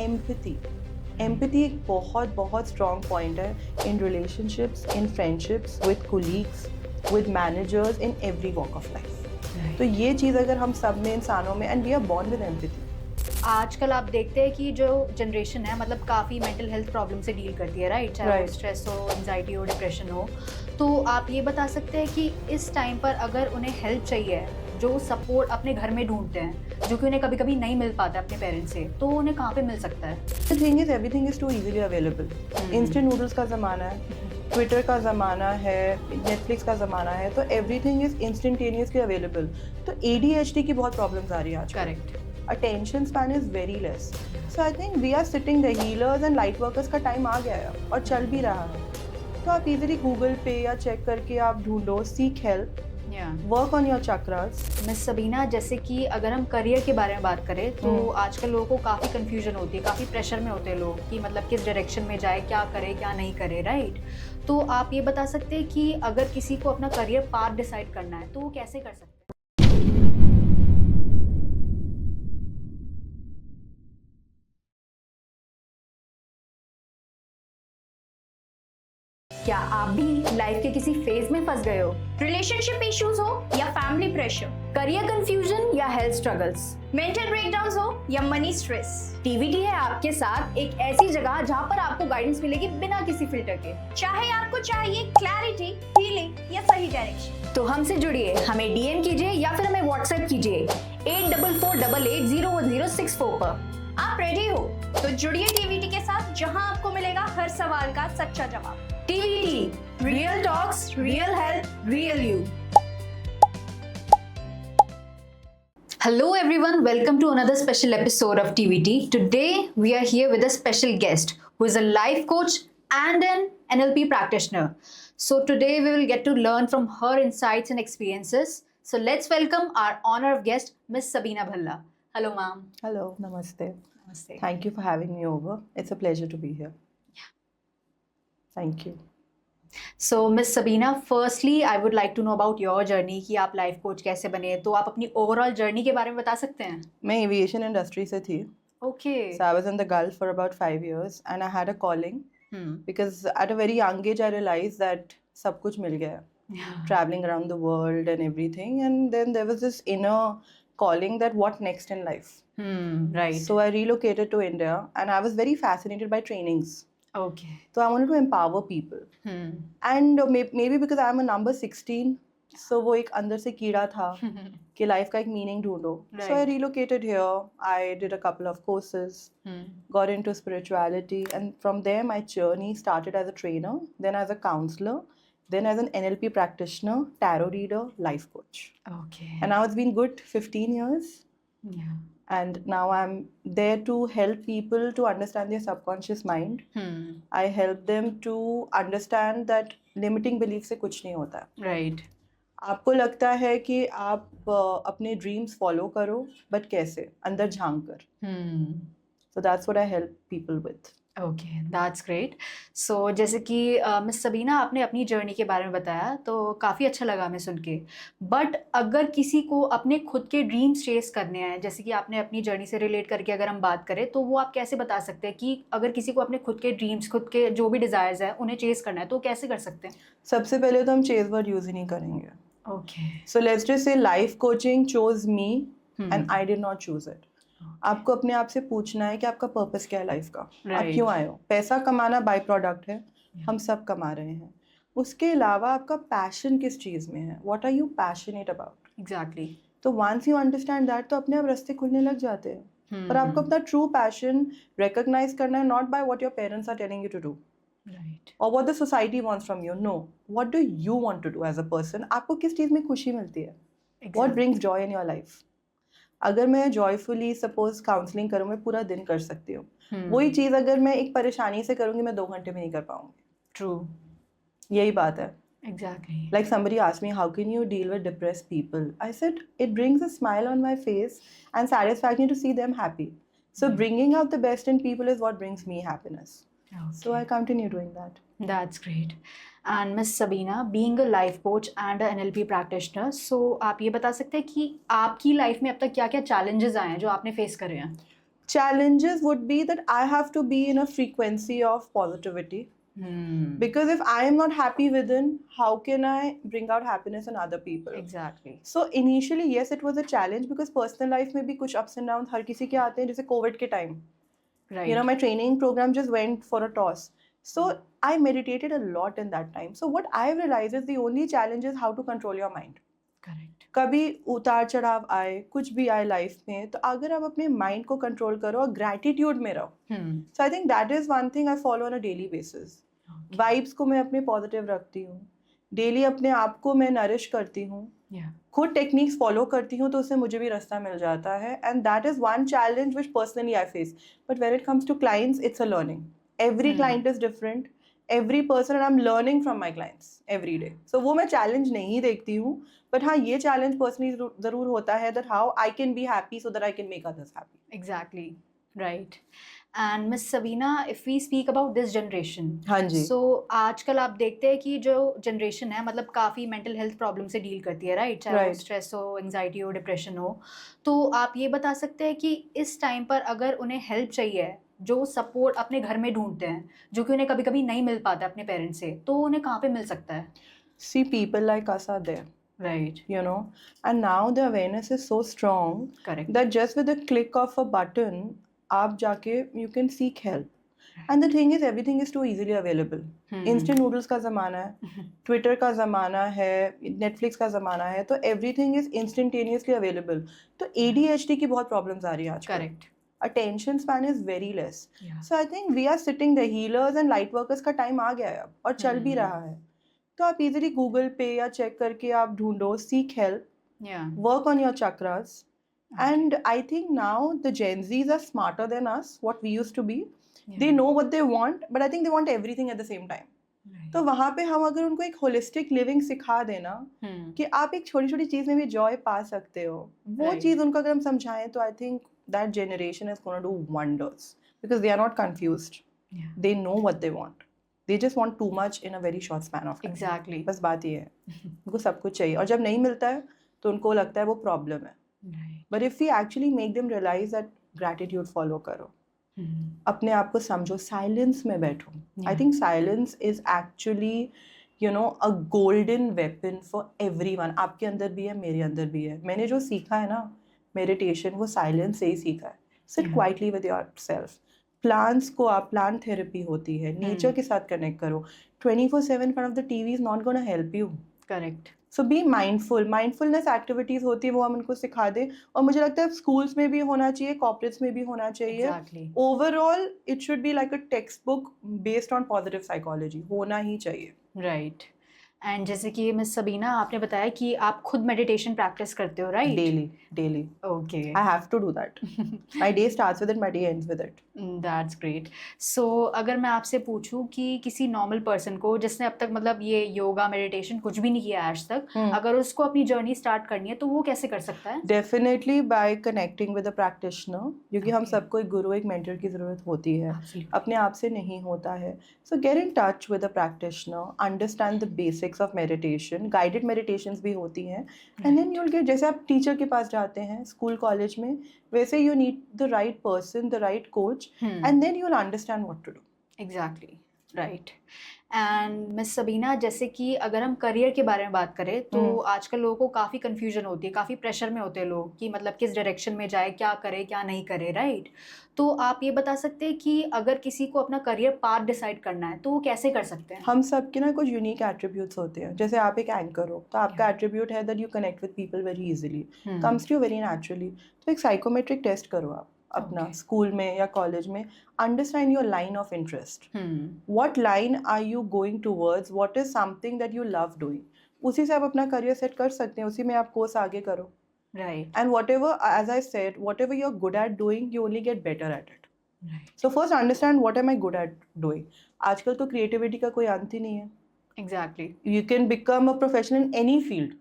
Empathy. Empathy एक बहुत बहुत स्ट्रॉन्ग पॉइंट है in relationships, in friendships, with colleagues, with managers, in every walk of life. तो ये चीज़ अगर हम सब में इंसानों में, and we are born with empathy. आजकल आप देखते हैं कि जो जनरेशन है मतलब काफ़ी मेंटल हेल्थ प्रॉब्लम से डील करती है, राइट? चाहे वो स्ट्रेस हो, एंजाइटी हो, डिप्रेशन हो। तो आप ये बता सकते हैं कि इस टाइम पर अगर उन्हें हेल्प चाहिए, जो सपोर्ट अपने घर में ढूंढते हैं, जो कि उन्हें कभी कभी नहीं मिल पाता अपने पेरेंट्स से, तो उन्हें कहाँ पे मिल सकता है? The thing is everything is too easily available. Instant noodles का ज़माना है, ट्विटर का ज़माना है, नेटफ्लिक्स का ज़माना है, तो एवरीथिंग इज इंस्टेंटेनियसली अवेलेबल। तो ADHD की बहुत प्रॉब्लम्स आ रही है आज। Correct. Attention span is very less. So I think we are sitting the healers and light workers का टाइम आ गया है और चल भी रहा है। तो आप इजीली गूगल पे या चेक करके आप ढूंढो, seek help, work on your chakras. Miss Sabina, जैसे कि अगर हम करियर के बारे में बात करें तो आजकल लोगों को काफ़ी कंफ्यूजन होती है, काफ़ी प्रेशर में होते हैं लोग कि मतलब किस डायरेक्शन में जाए, क्या करे क्या नहीं करे, राइट? तो आप ये बता सकते हैं कि अगर किसी को अपना करियर पाथ डिसाइड करना है तो वो कैसे कर सकते हैं? क्या आप भी लाइफ के किसी फेज में फंस गए हो? रिलेशनशिप इश्यूज हो या फैमिली प्रेशर, करियर कंफ्यूजन या हेल्थ स्ट्रगल्स, मेंटल ब्रेकडाउन्स हो या मनी स्ट्रेस, TVT है आपके साथ एक ऐसी जगह जहां पर आपको गाइडेंस मिलेगी बिना किसी फिल्टर के। चाहे आपको चाहिए क्लैरिटी, हीलिंग या सही डायरेक्शन, तो हमसे जुड़िए, हमें DM कीजिए या फिर हमें WhatsApp कीजिए 8448801064 पर। आप रेडी हो तो जुड़िए TVT के साथ, जहां आपको मिलेगा हर सवाल का सच्चा जवाब। TVT, Real Talks, Real Health, Real You. Hello everyone, welcome to another special episode of TVT. Today we are here with a special guest who is a life coach and an NLP practitioner. So today we will get to learn from her insights and experiences. So let's welcome our honor of guest, Miss Sabina Bhalla. Hello ma'am. Hello, namaste. Namaste. Thank you for having me over. It's a pleasure to be here. Thank you. So Miss Sabina, firstly I would like to know about your journey कि आप life coach कैसे बने, तो आप अपनी overall journey के बारे में बता सकते हैं? मैं एविएशन इंडस्ट्री से थी। Okay. So I was in the Gulf for about 5 years and I had a calling because at a very young age I realized that सब कुछ मिल गया, traveling around the world and everything, and then there was this inner calling that what next in life. Right. So I relocated to India and I was very fascinated by trainings. Okay. So I wanted to empower people. And maybe because I'm a number 16, so वो एक अंदर से कीड़ा था कि life का एक meaning ढूंढो. So I relocated here. I did a couple of courses, got into spirituality, and from there my journey started as a trainer, then as a counselor, then as an NLP practitioner, tarot reader, life coach. Okay. And now it's been good 15 years. Yeah. And now I'm there to help people to understand their subconscious mind. I help them to understand that limiting belief से कुछ नहीं होता है. Right. आपको लगता है कि आप अपने ड्रीम्स फॉलो करो, बट कैसे? अंदर झांक कर. So that's what I help people with. Okay, that's great. So जैसे कि मिस सबीना आपने अपनी जर्नी के बारे में बताया तो काफ़ी अच्छा लगा हमें सुन के। बट अगर किसी को अपने खुद के ड्रीम्स चेस करने हैं, जैसे कि आपने अपनी जर्नी से रिलेट करके अगर हम बात करें, तो वो आप कैसे बता सकते हैं कि अगर किसी को अपने खुद के ड्रीम्स, खुद के जो भी डिज़ायर्स हैं उन्हें चेस करना है तो कैसे कर सकते हैं? सबसे पहले तो हम चेस वर्ड यूज ही नहीं करेंगे. Okay. So let's just say life coaching chose me and I did not choose it. आपको अपने आप से पूछना है कि आपका पर्पस क्या है लाइफ का. आप क्यों आए हो? पैसा कमाना बाय प्रोडक्ट है, हम सब कमा रहे हैं. उसके अलावा आपका पैशन किस चीज़ में है? What are you passionate about? Exactly. तो वंस यू अंडरस्टैंड दैट, तो अपने आप रास्ते खुलने लग जाते हैं. पर आपको अपना ट्रू पैशन रिकॉग्नाइज करना है, not by what your parents are telling you to do Right. or what the society wants from you. No, what do you want to do as a person? आपको किस चीज़ में खुशी मिलती है? What brings joy in your life? अगर मैं joyfully suppose counselling करूँ, मैं पूरा दिन कर सकती हूँ. वही चीज़ अगर मैं एक परेशानी से करूँगी, मैं 2 घंटे में नहीं कर पाऊँगी. True. यही बात है. Exactly. Like somebody asked me, how can you deal with depressed people? I said, it brings a smile on my face and satisfaction to see them happy. So bringing out the best in people is what brings me happiness. Okay. So I continue doing that. That's great. And Miss Sabina, being a life coach and a NLP practitioner, so आप ये बता सकते हैं कि आपकी life में अब तक क्या-क्या challenges आए हैं जो आपने फेस करे हैं? Challenges would be that I have to be in a frequency of positivity. Because if I am not happy within, how can I bring out happiness in other people? Exactly. So initially, yes, it was a challenge because personal life में भी कुछ ups and downs हर किसी के आते हैं, जैसे COVID के time. Right. You know, my training program just went for a toss. So I meditated a lot in that time. So what I realized is the only challenge is how to control your mind. Correct. कभी उतार चढ़ाव आए, कुछ भी आए life में, तो अगर आप अपने माइंड को कंट्रोल करो और ग्रैटिट्यूड में रहो, so I think that is one thing I follow on a daily basis. Vibes को मैं अपने पॉजिटिव रखती हूँ, डेली अपने आप को मैं नरिश करती हूँ, खुद टेक्निक्स फॉलो करती हूँ, तो उससे मुझे भी रास्ता मिल जाता है. And that is one challenge which personally I face. But when it comes to clients, it's a learning. Every client is different, every person, and I am learning from my clients every day. So वो मैं challenge नहीं देखती हूँ, but हाँ, ये challenge personally जरूर होता है that how I can be happy so that I can make others happy. Exactly. Right. And Miss Sabina, if we speak about this generation, हाँ जी. so आजकल आप देखते हैं कि जो जनरेशन है मतलब काफ़ी मेंटल हेल्थ प्रॉब्लम से डील करती है, राइट? चाहे वो Right. स्ट्रेस हो, एंजाइटी हो, डिप्रेशन हो. तो आप ये बता सकते हैं कि इस टाइम पर अगर उन्हें हेल्प चाहिए, जो सपोर्ट अपने घर में ढूंढते हैं, जो कि उन्हें कभी कभी नहीं मिल पाता अपने पेरेंट्स से, तो उन्हें कहाँ पे मिल सकता है? See, people like us are there, Right. you know, and now the awareness is so strong Correct. that just with the click of a button, आप जाके you can seek help. And the thing is, everything is too easily available. Instant noodles का ज़माना है, Twitter का ज़माना है, Netflix का ज़माना है, तो everything is instantaneously available. तो ADHD की बहुत problems आ रही हैं आजकल. Correct. Attention span is very less. Yeah. So I think we are sitting the healers and light workers का time आ गया है अब, और चल भी रहा है. तो आप इजीली गूगल पे या चेक करके आप ढूंढो, seek help, Yeah. Work on your chakras. And I think now the Gen Zs are smarter than us, what we used to be. They know what they want, but I think they want everything at the same time. Right. तो वहाँ पे हम अगर उनको एक holistic living सिखा देना कि आप एक छोटी छोटी चीज़ में भी जॉय पा सकते हो, वो Right. चीज़ उनको अगर हम समझाएं, तो I think that generation is gonna do wonders because they are not confused. Yeah. They know what they want. They just want too much in a very short span of time. Exactly. बस बात ये है, उनको सब कुछ चाहिए, और जब नहीं मिलता है तो उनको लगता है वो प्रॉब्लम है. Right. But if we actually make them realise that gratitude follow करो, अपने आप को समझो, साइलेंस में बैठो. I think silence is actually you know a golden weapon for everyone. आपके अंदर भी है, मेरे अंदर भी है. मैंने जो सीखा है ना मेडिटेशन, वो साइलेंस से ही सीखा है. Sit quietly with yourself. Plants को आप, प्लांट थेरेपी होती है, नेचर के साथ कनेक्ट करो. 24/7 in front of the TV is not going to help you. Correct. So be mindful. Mindfulness activities होती है, वो हम उनको सिखा दें, और मुझे लगता है स्कूल्स में भी होना चाहिए, कॉर्पोरेट्स में भी होना चाहिए. Exactly. Overall it should be like a text book based on positive psychology, होना ही चाहिए. Right. एंड जैसे कि मिस सबीना, आपने बताया कि आप खुद मेडिटेशन प्रैक्टिस करते हो, right? Daily. Okay. I have to do that. My day starts with it, my day ends with it. That's great. So अगर मैं आपसे पूछूं कि किसी नॉर्मल पर्सन को जिसने अब तक मतलब ये योगा मेडिटेशन कुछ भी नहीं किया आज तक, अगर उसको अपनी जर्नी स्टार्ट करनी है, तो वो कैसे कर सकता है? Definitely by connecting with a practitioner, क्योंकि हम Okay. सबको एक गुरु, एक मेंटर की ज़रूरत होती है. Absolutely. अपने आप से नहीं होता है. So get in touch with a practitioner, understand the basics of meditation. Guided meditations भी होती हैं, and then you'll get, जैसे आप टीचर के पास जाते हैं स्कूल कॉलेज में, वैसे you need the right person, the right coach, and then you'll understand what to do. Exactly. Right. And miss Sabina, जैसे कि अगर हम करियर के बारे में बात करें, तो आजकल लोगों को काफ़ी कन्फ्यूजन होती है, काफ़ी प्रेशर में होते हैं लोग कि मतलब किस डायरेक्शन में जाए, क्या करे क्या नहीं करे, राइट? तो आप ये बता सकते हैं कि अगर किसी को अपना करियर पाथ डिसाइड करना है, तो वो कैसे कर सकते हैं? हम सब के ना कुछ यूनिक एट्रीब्यूट्स होते हैं. जैसे आप एक एंकर हो, तो आपका एट्रीब्यूट है that you connect with people very easily, comes to you very naturally. तो एक साइकोमेट्रिक टेस्ट करो आप अपना, Okay. स्कूल में या कॉलेज में. Understand your line of interest. What line are you going towards? What is something that you love doing? उसी से आप अपना करियर सेट कर सकते हैं, उसी में आप कोर्स आगे करो. Right. And whatever, as I said, whatever you're good at doing, you only get better at it. Right. So first understand what am I good at doing. आजकल तो क्रिएटिविटी का कोई अंत ही नहीं है. Exactly. You can become a professional in any field.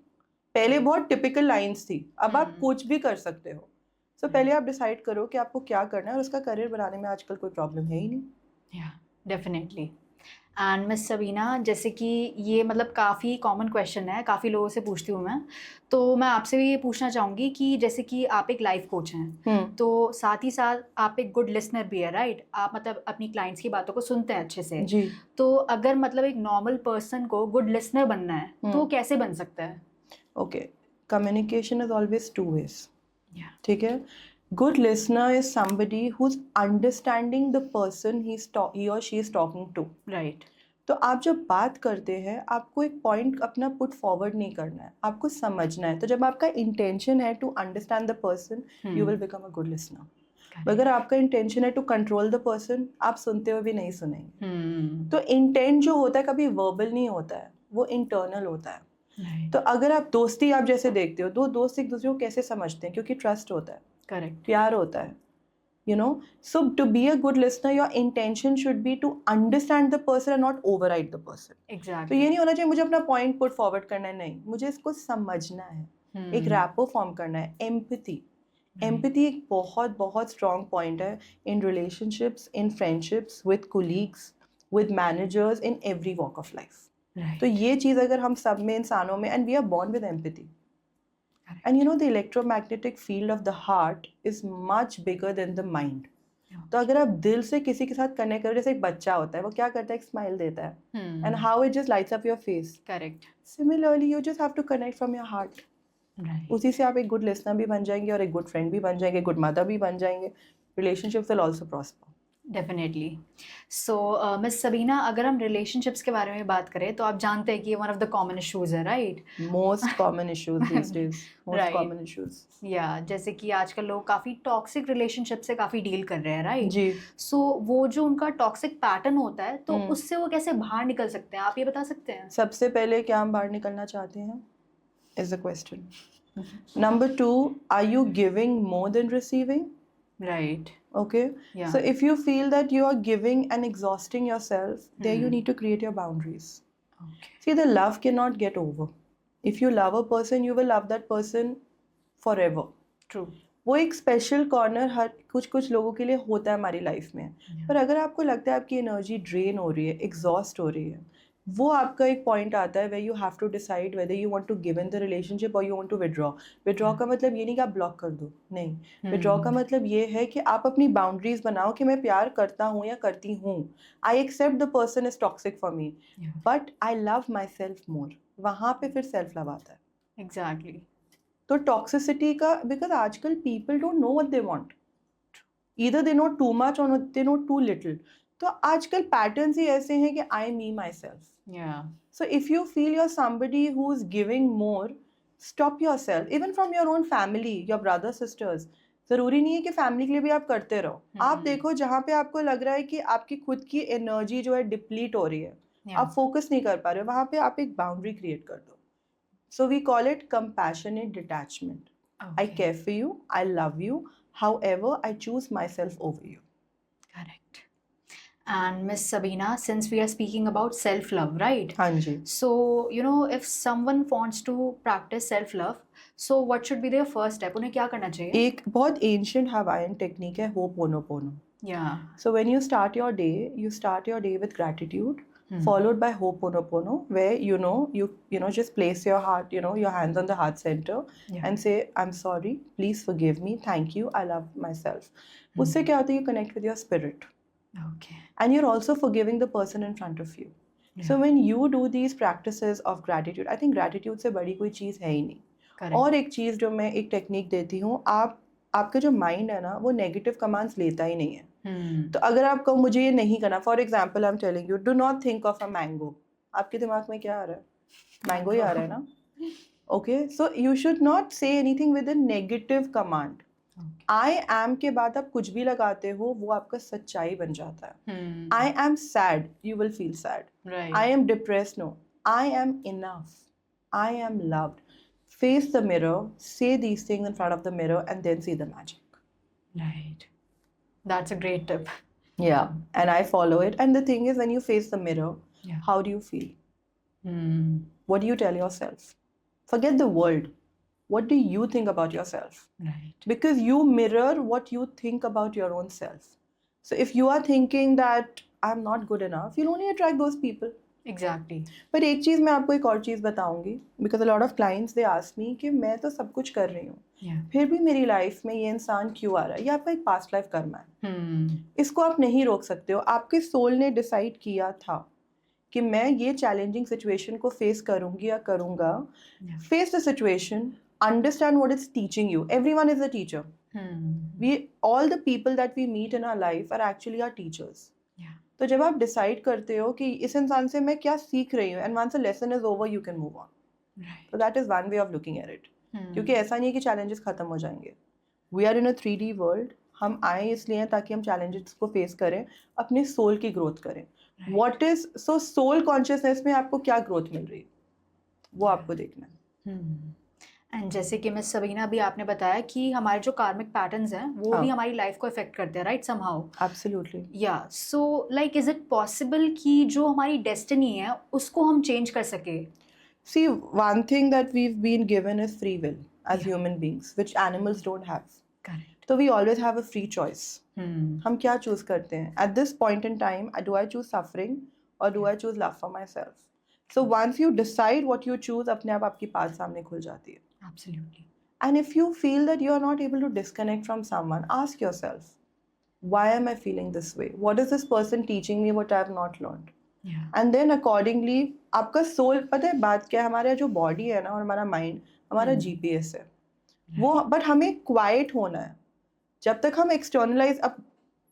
पहले बहुत typical lines थी, अब आप कुछ भी कर सकते हो. So पहले आप डिसाइड करो कि आपको क्या करना है, और उसका करियर बनाने में आजकल कोई प्रॉब्लम है ही नहीं. या डेफिनेटली. एंड मिस सबीना, जैसे कि ये मतलब काफ़ी कॉमन क्वेश्चन है, काफ़ी लोगों से पूछती हूँ मैं, तो मैं आपसे भी ये पूछना चाहूँगी कि जैसे कि आप एक लाइफ कोच हैं, तो साथ ही साथ आप एक गुड लिसनर भी है, राइट? आप मतलब अपनी क्लाइंट्स की बातों को सुनते हैं अच्छे से। जी। तो अगर मतलब एक नॉर्मल पर्सन को गुड लिसनर बनना है तो वो कैसे बन सकता है? Okay, communication is always two ways. Yeah. ठीक है, good listener is somebody who is understanding the person he और she is talking to. Right. तो आप जब बात करते हैं, आपको एक पॉइंट अपना पुट फॉरवर्ड नहीं करना है, आपको समझना है। तो जब आपका इंटेंशन है to understand the person, you will become a good listener. अगर आपका इंटेंशन है टू कंट्रोल द पर्सन, आप सुनते हुए भी नहीं सुनेंगे। तो इंटेंट जो होता है कभी वर्बल नहीं होता है, वो इंटरनल होता है। तो अगर आप दोस्ती, आप जैसे देखते हो, दो दोस्त एक दूसरे को कैसे समझते हैं? क्योंकि ट्रस्ट होता है, करेक्ट, प्यार होता है, you know. So to be a good listener, your intention should be to understand the person and not override the person. Exactly. तो ये नहीं होना चाहिए मुझे अपना पॉइंट पुट फॉरवर्ड करना है, नहीं, मुझे इसको समझना है, एक रैपो फॉर्म करना है। एम्पैथी, एम्पैथी एक बहुत बहुत स्ट्रॉन्ग पॉइंट है in relationships, in friendships, with colleagues, with managers, in every walk of life. तो ये चीज़ अगर हम सब में, इंसानों में, and we are born with empathy, and you know the electromagnetic field of the heart is much bigger than the mind. तो अगर आप दिल से किसी के साथ कनेक्ट करो, जैसे एक बच्चा होता है, वो क्या करता है? एक स्माइल देता है, and how it just lights up your face. Correct. Similarly, you just have to connect from your heart. उसी से आप एक गुड लिसनर भी बन जाएंगे और एक गुड फ्रेंड भी बन जाएंगे, गुड मदर भी बन जाएंगे। Relationships will also prosper. Definitely. So miss Sabina, अगर हम रिलेशनशिप्स के बारे में बात करें तो आप जानते हैं कि ये one of the common issues है, right? Most common issues these days. Most Right. common issues. या जैसे कि आजकल लोग काफ़ी टॉक्सिक रिलेशनशिप से काफ़ी डील कर रहे हैं, राइट? जी। सो वो जो उनका टॉक्सिक पैटर्न होता है, तो हम्म। उससे वो कैसे बाहर निकल सकते हैं, आप ये बता सकते हैं? सबसे पहले क्या हम बाहर निकलना चाहते हैं is the question. Number 2, are you giving more than receiving? Right. Okay. Yeah. So if you feel that you are giving and exhausting yourself, there you need to create your boundaries. Okay. See, the love cannot get over. If you love a person, you will love that person forever. True. वो एक special corner हर कुछ लोगों के लिए होता है हमारी life में। पर अगर आपको लगता है आपकी एनर्जी ड्रेन हो रही है, एग्जॉस्ट हो रही है, वो आपका एक पॉइंट आता है where you have to decide whether you want to give in the relationship or you want to withdraw. Withdraw का मतलब ये नहीं कि आप ब्लॉक कर दो, नहीं। withdraw का मतलब ये है कि आप अपनी बाउंड्रीज बनाओ कि मैं प्यार करता हूँ या करती हूँ। I accept the person is toxic for me, but I love myself more. वहाँ पे फिर सेल्फ लव आता है। एग्जैक्टली। तो टॉक्सिसिटी का, बिकॉज आजकल people don't know what they want, either they know too much और दे नो टू लिटिल। तो आजकल पैटर्न्स ही ऐसे हैं कि I me myself. So if you feel you're somebody who's giving more, stop yourself. Even from your own family, your brothers, sisters. जरूरी नहीं है कि फैमिली के लिए भी आप करते रहो। आप देखो जहाँ पे आपको लग रहा है कि आपकी खुद की एनर्जी जो है डिप्लीट हो रही है, आप फोकस नहीं कर पा रहे हो, वहाँ पे आप एक बाउंड्री क्रिएट कर दो। So we call it compassionate detachment. I care for you, I love you, however I choose myself over you. Correct. And Miss Sabina, since we are speaking about self-love, right? हाँ जी। So, you know, if someone wants to practice self-love, so what should be their first step? उन्हें क्या करना चाहिए? एक बहुत ancient Hawaiian technique है Ho'oponopono. Yeah. So when you start your day with gratitude, followed by Ho'oponopono, where you know just place your heart, your hands on the heart center, and say, I'm sorry, please forgive me, thank you, I love myself. उससे क्या होता है? You connect with your spirit. Okay. And you're also forgiving the person in front of you. So when you do these practices of gratitude, I think gratitude से बड़ी कोई चीज़ है ही नहीं। Correct. और एक चीज़ जो मैं एक टेक्निक देती हूँ, आपका जो माइंड है ना, वो नेगेटिव कमांड्स लेता ही नहीं है। तो अगर आप कहो मुझे ये नहीं करना, for example I am telling you, do not think of a mango, आपके दिमाग में क्या आ रहा है? मैंगो ही आ रहा है ना। Okay, so you should not say anything with a negative command. I am के बाद आप कुछ भी लगाते हो, वो आपका सच्चाई बन जाता है। I am sad, you will feel sad. I am depressed, no, I am enough, I am loved. Face the mirror, say these things in front of the mirror, and then see the magic. Right. That's a great tip. Yeah, and I follow it. And the thing is, when you face the mirror, how do you feel? What do you tell yourself? Forget the world. What do you think about yourself? Right. Because you mirror what you think about your own self. So if you are thinking that I'm not good enough, you'll only attract those people. Exactly. पर एक चीज़ मैं आपको एक और चीज़ बताऊंगी, because a lot of clients they ask me कि मैं तो सब कुछ कर रही हूँ, या. फिर भी मेरी लाइफ में ये इंसान क्यों आ रहा है? ये आपका एक पास्ट लाइफ कर्म है, इसको आप नहीं रोक सकते हो. आपके सोल ने डिसाइड किया था कि मैं ये चैलेंजिंग सिचुएशन को फेस करूंगी या करूंगा. Face the situation, understand what it's teaching you. Everyone is a teacher. We all the people that we meet in our life are actually our teachers. तो जब आप डिसाइड करते हो कि इस इंसान से मैं क्या सीख रही हूँ, and once a lesson is over you can move on. So that is one way of looking at it. क्योंकि ऐसा नहीं है कि चैलेंजेस खत्म हो जाएंगे. We are in a 3D world. हम आए इसलिए हैं ताकि हम चैलेंजेस को फेस करें, अपने सोल की ग्रोथ करें. What is so soul consciousness में आपको क्या ग्रोथ मिल रही है, वो आपको देखना है. एंड जैसे कि मिस सबीना भी आपने बताया कि हमारे जो कार्मिक पैटर्न्स हैं वो भी हमारी लाइफ को इफेक्ट करते हैं, राइट, समहाउ. Absolutely. या. So like is it possible कि जो हमारी डेस्टिनी है उसको हम चेंज कर सके? See, one thing that we've been given is free will as human beings, which animals don't have. Correct. So we always have a free choice. हम क्या चूज करते हैं? At this point in time, do I choose suffering or do I choose love for myself? So once you decide what you choose, अपने आप आपकी path सामने खुल जाती है. Absolutely. And if you feel that you are not able to disconnect from someone, ask yourself, why am I feeling this way? What is this person teaching me what I have not learned? Yeah. And then accordingly, आपका soul, पता है बात क्या है, हमारा जो body है ना और हमारा माइंड हमारा GPS है वो, बट हमें क्वाइट होना है. जब तक हम एक्सटर्नलाइज, अब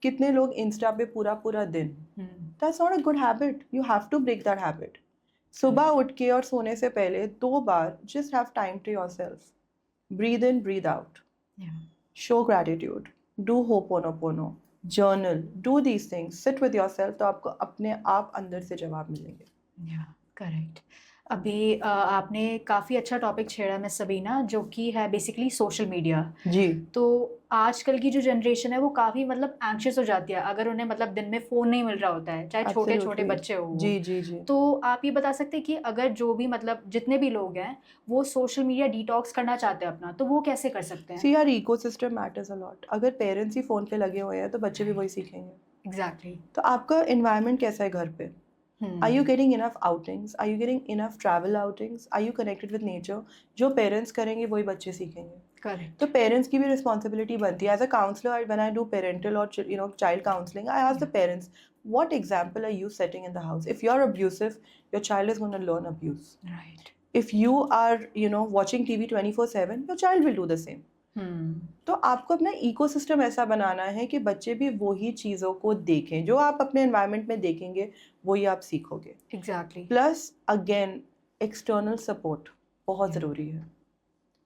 कितने लोग इंस्टा पे पूरा पूरा दिन, that's not a good habit. You have to break that habit. सुबह उठ के और सोने से पहले 2 बार just have time to yourself. Breathe in, breathe out, show gratitude, do ho'oponopono, journal, do these things, sit with yourself. तो आपको अपने आप अंदर से जवाब मिलेंगे. या, करेक्ट. अभी आपने काफ़ी अच्छा टॉपिक छेड़ा मिस सबीना, जो कि है बेसिकली सोशल मीडिया. जी. तो आजकल की जो जनरेशन है वो काफ़ी मतलब एंग्शियस हो जाती है अगर उन्हें मतलब दिन में फ़ोन नहीं मिल रहा होता है, चाहे छोटे छोटे Absolutely. बच्चे हो. जी जी जी. तो आप ये बता सकते हैं कि अगर जो भी मतलब जितने भी लोग हैं वो सोशल मीडिया डिटॉक्स करना चाहते हैं अपना, तो वो कैसे कर सकते हैं? See, our ecosystem matters a lot. अगर पेरेंट्स ही फोन पे लगे हुए हैं तो बच्चे भी वही सीखेंगे. एग्जैक्टली. तो आपका एनवायरनमेंट कैसा है घर पे? Are you getting enough outings? Are you getting enough travel outings? Are you connected with nature? जो पेरेंट्स करेंगे वही बच्चे सीखेंगे. करेक्ट. तो पेरेंट्स की भी रिस्पॉन्सिबिलिटी बनती है. As a counsellor, when I do parental और child counselling, I ask the parents, what example are you setting in the house? If you're abusive, your child is going to learn abuse. Right. If you are watching TV 24/7, your child will do the same. तो आपको अपना ecosystem ऐसा बनाना है कि बच्चे भी वही चीज़ों को देखें. जो आप अपने एनवायरनमेंट में देखेंगे वही आप सीखोगे. Exactly. Plus again external support बहुत ज़रूरी है.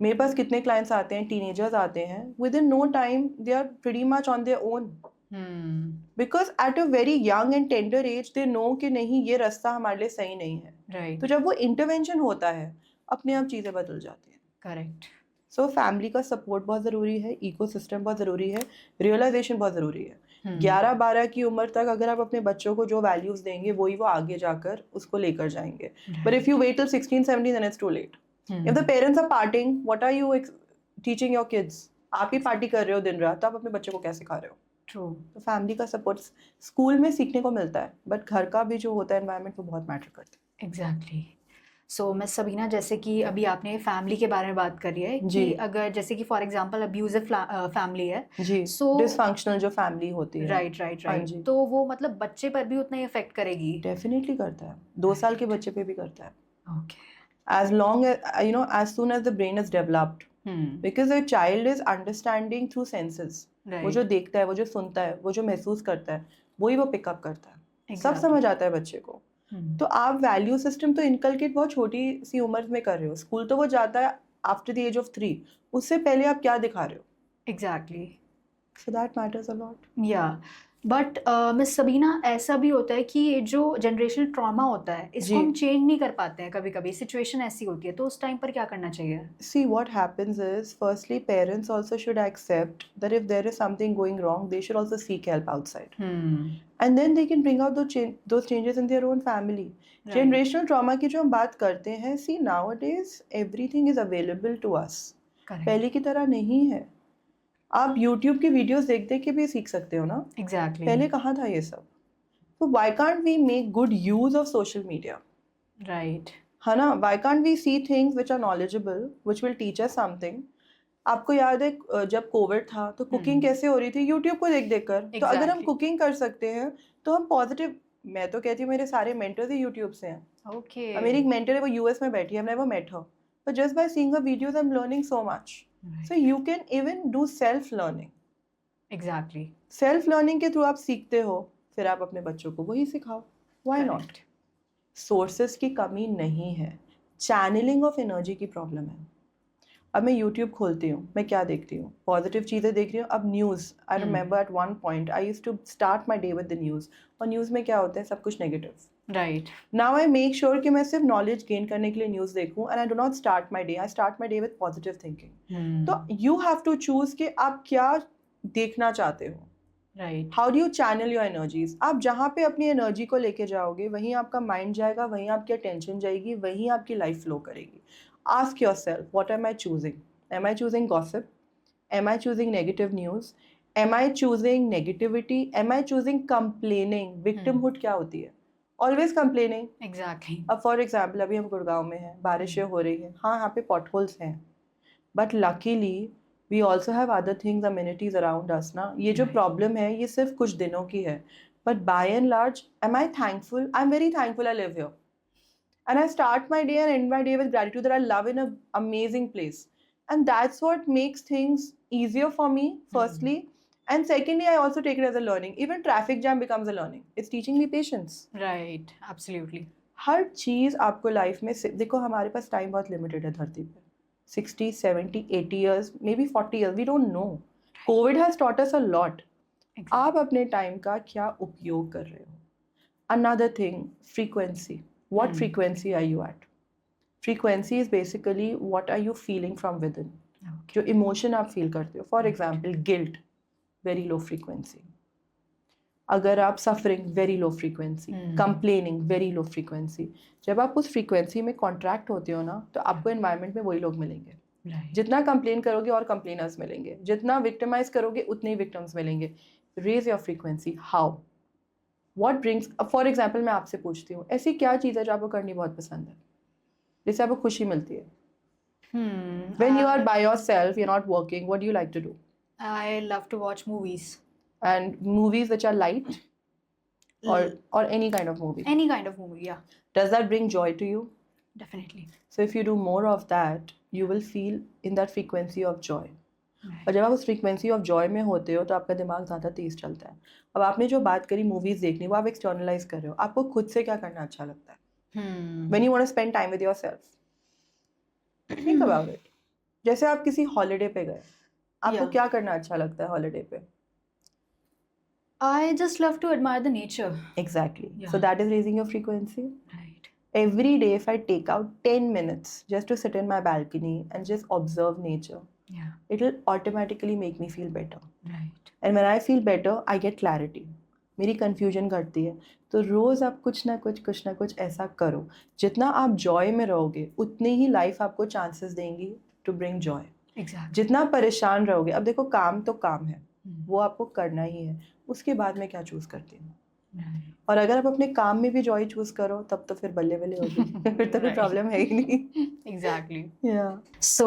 मेरे पास कितने क्लाइंट्स आते हैं, टीनेजर्स आते हैं, within no time they are pretty much on their own, because at a very young and tender age they know कि नहीं ये रास्ता हमारे लिए सही नहीं है. राइट. तो जब वो इंटरवेंशन होता है अपने आप चीज़ें बदल जाती हैं. करेक्ट. सो फैमिली का सपोर्ट बहुत ज़रूरी है, इकोसिस्टम बहुत ज़रूरी है, रियलाइजेशन बहुत ज़रूरी है. 11-12 की उम्र तक अगर आप अपने बच्चों को जो वैल्यूज़ देंगे वही वो आगे जाकर उसको लेकर जाएंगे. But if you wait till 16-17 then it's too late. If the parents are partying, what are you teaching your kids? आप ही पार्टी कर रहे हो दिन रात, तो आप अपने बच्चे को क्या सिखा रहे हो? ट्रू. तो फैमिली का सपोर्ट स्कूल में सीखने को मिलता है, बट घर का भी जो होता है एनवायरनमेंट वो बहुत मैटर करता है. एग्जैक्टली. सो मिस सबीना, जैसे कि अभी आपने फैमिली के बारे में बात करी है जी. कि अगर जैसे कि फॉर एग्जांपल अब्यूजिव फैमिली है जी. So- डिसफंक्शनल जो फैमिली होती है. राइट राइट हाँ राइट, जी. तो वो मतलब बच्चे पर भी उतना ही इफेक्ट करेगी? डेफिनेटली करता है. 2 साल के बच्चे पे भी करता है. Okay. As long as as soon as the brain is developed, because a child is understanding through senses. वो जो देखता है, वो जो सुनता है, वो जो महसूस करता है, वही वो पिकअप करता है. सब समझ आता है बच्चे को. तो आप वैल्यू सिस्टम तो इनकलकेट बहुत छोटी सी उम्र में कर रहे हो. स्कूल तो वो जाता है आफ्टर द एज ऑफ 3. उससे पहले आप क्या दिखा रहे हो? Exactly. So that matters a lot. या. बट मिस सबीना, ऐसा भी होता है कि ये जो जनरेशनल ट्रॉमा होता है इसको जी. हम चेंज नहीं कर पाते हैं, कभी कभी सिचुएशन ऐसी होती है, तो उस टाइम पर क्या करना चाहिए? See, what happens is, firstly, parents also should accept that if there is something going wrong, they should also seek help outside. And then they can bring out those changes in their own family. Right. Generational trauma की जो हम बात करते हैं, see, nowadays everything is available to us. Correct. पहले की तरह नहीं है. आप YouTube की वीडियोस देख देख के भी सीख सकते हो ना. एग्जैक्टली. पहले कहाँ था ये सब? So why can't we make good use of social media? Right. है ना? Why can't we see things which are knowledgeable, which will teach us something? आपको याद है जब कोविड था तो कुकिंग कैसे हो रही थी? यूट्यूब को देख देख कर। तो अगर हम Exactly. कुकिंग कर सकते हैं तो हम पॉजिटिव, मैं तो कहती हूँ मेरे सारे मेंटर्स ही यूट्यूब से हैं। Okay. और मेरी एक मेंटर है, वो यूएस में बैठी है, I've never met her, but just by seeing her videos I'm learning so much. Right. So you can even do self learning. Exactly. Self learning के थ्रू आप सीखते हो, फिर आप अपने बच्चों को वही सिखाओ. Why not? Correct. सोर्सेस की कमी नहीं है, चैनलिंग ऑफ एनर्जी की प्रॉब्लम है. अब मैं यूट्यूब खोलती हूँ, मैं क्या देखती हूँ? पॉजिटिव चीज़ें देख रही हूँ. अब news, I remember at one point I used to start my day with the news, और न्यूज़ में क्या होता है? सब कुछ negative. Right. Now I make sure कि मैं सिर्फ नॉलेज गेन करने के लिए न्यूज़ देखूँ, and I do not start my day, I start my day with positive thinking. तो यू हैव टू चूज कि आप क्या देखना चाहते हो. Right. How do you channel your energies? आप जहाँ पे अपनी एनर्जी को लेके जाओगे, वहीं आपका माइंड जाएगा, वहीं आपकी अटेंशन जाएगी, वहीं आपकी लाइफ फ्लो करेगी. Ask yourself, what am I choosing? Am I choosing gossip? Am I choosing negative news? Am I choosing negativity? Am I choosing complaining? Victimhood क्या होती है? Always complaining. Exactly. अब for example अभी हम गुड़गांव में हैं, बारिशें हो रही हैं, हाँ यहाँ पे पॉट होल्स हैं, but luckily we also have other things, amenities around us ना. ये जो Right. प्रॉब्लम है ये सिर्फ कुछ दिनों की है, but by and large am I thankful? I am very thankful I live here, and I start my day and end my day with gratitude that I love in a amazing place, and that's what makes things easier for me firstly, and secondly I also take it as a learning. Even traffic jam becomes a learning. It's teaching me patience. Right. Absolutely. हर चीज़ आपको life में देखो, हमारे पास time बहुत limited है धरती पे. 60, 70, 80 years, maybe 40 years, we don't know. COVID has taught us a lot. Exactly. आप अपने टाइम का क्या उपयोग कर रहे हो? Another thing, frequency. What frequency are you at? Frequency is basically what are you feeling from within. Okay. जो emotion आप फील करते हो, for example guilt, very low frequency. अगर आप suffering, very low frequency. Complaining, very low frequency. जब आप उस frequency में कॉन्ट्रैक्ट होते हो ना, तो आपको एनवायरनमेंट में वही लोग मिलेंगे. Right. जितना कंप्लेन करोगे और कंप्लेनर्स मिलेंगे, जितना विक्टिमाइज करोगे उतने ही विक्टिम्स मिलेंगे. Raise your frequency. How? What brings, for example मैं आपसे पूछती हूँ, ऐसी क्या चीज़ है जो आपको करनी बहुत पसंद है, जिससे आपको खुशी मिलती है? When you are by yourself, you're not working, what do you like to do? I love to watch movies. And movies which are light, or any kind of movie. Any kind of movie, yeah. Does that bring joy to you? Definitely. So if you do more of that, you will feel in that frequency of joy. Right. और जब आप उस frequency of joy में होते हो तो आपका दिमाग ज़्यादा तेज चलता है. अब आपने जो बात करी मूवीज़ देखनी, वो आप एक्सटर्नलाइज कर रहे हो. आपको खुद से क्या करना अच्छा लगता है? When you want to spend time with yourself, think about it. जैसे आप किसी हॉलिडे पे गए, आपको Yeah. क्या करना अच्छा लगता है हॉलिडे पे? I just love to admire the nature. Exactly. Yeah. So that is raising your frequency. Right. Every day, if I take out 10 minutes just to sit in my balcony and just observe nature, Yeah. it will automatically make me feel better. Right. And when I feel better, I get clarity. मेरी confusion घटती है. तो रोज़ आप कुछ ना कुछ ऐसा करो. जितना आप joy में रहोगे, उतनी ही life आपको chances देंगी to bring joy. Exactly. जितना परेशान रहोगे, अब देखो काम तो काम है, वो आपको करना ही है. उसके बाद मैं क्या चूज़ करती हूँ? Right. और अगर आप अपने काम में भी जॉय चूज करो, तब तो फिर बल्ले बल्ले होगी. फिर तो कोई Right. प्रॉब्लम है ही नहीं. Exactly. Yeah. So,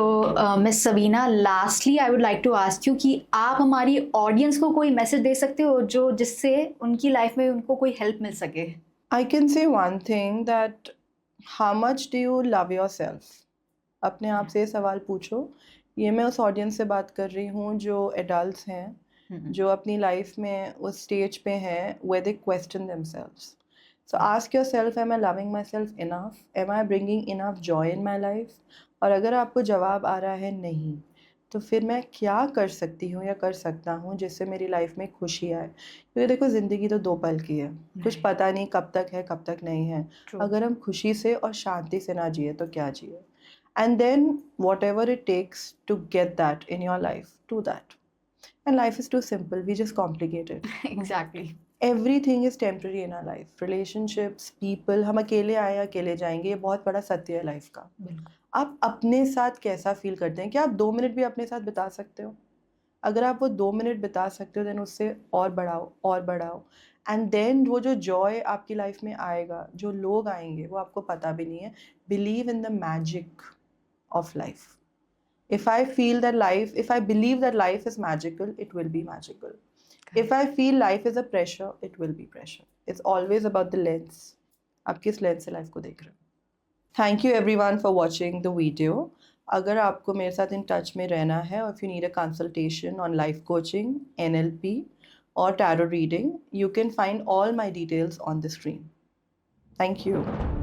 Miss Sabina, lastly, I would like to ask you कि आप हमारी ऑडियंस को कोई मैसेज दे सकते हो जो जिससे उनकी लाइफ में उनको कोई हेल्प मिल सके? I can say one thing, that how much do you love yourself? अपने आप से ये सवाल पूछो. ये मैं उस ऑडियंस से बात कर रही हूँ जो एडल्ट्स हैं, जो अपनी लाइफ में उस स्टेज पे हैं where they question themselves. So ask yourself, am I loving myself enough? Am I bringing enough joy in my life? और अगर आपको जवाब आ रहा है नहीं, तो फिर मैं क्या कर सकती हूँ या कर सकता हूँ जिससे मेरी लाइफ में खुशी आए? क्योंकि देखो ज़िंदगी तो 2 पल की है, कुछ पता नहीं कब तक है कब तक नहीं है. True. अगर हम खुशी से और शांति से ना जिए तो क्या जिए? And then whatever it takes to get that in your life, do that. And life is too simple, we just complicate it. Exactly. Everything is temporary in our life. Relationships, people, हम अकेले आए अकेले जाएंगे, ये बहुत बड़ा सत्य है लाइफ का. बिल्कुल. आप अपने साथ कैसा फील करते हैं? क्या आप 2 मिनट भी अपने साथ बिता सकते हो? अगर आप वो 2 मिनट बिता सकते हो, देन उससे और बढ़ाओ. एंड देन वो जो जॉय आपकी लाइफ में आएगा, जो लोग आएंगे, वो आपको पता भी नहीं है. Believe in the magic of life. If I feel that life, if I believe that life is magical, it will be magical. If I feel life is a pressure, it will be pressure. It's always about the lens. आप किस lens से life को देख रहे हो. Thank you everyone for watching the video. अगर आपको मेरे साथ in touch में रहना है, or if you need a consultation on life coaching, NLP, or tarot reading, you can find all my details on the screen. Thank you.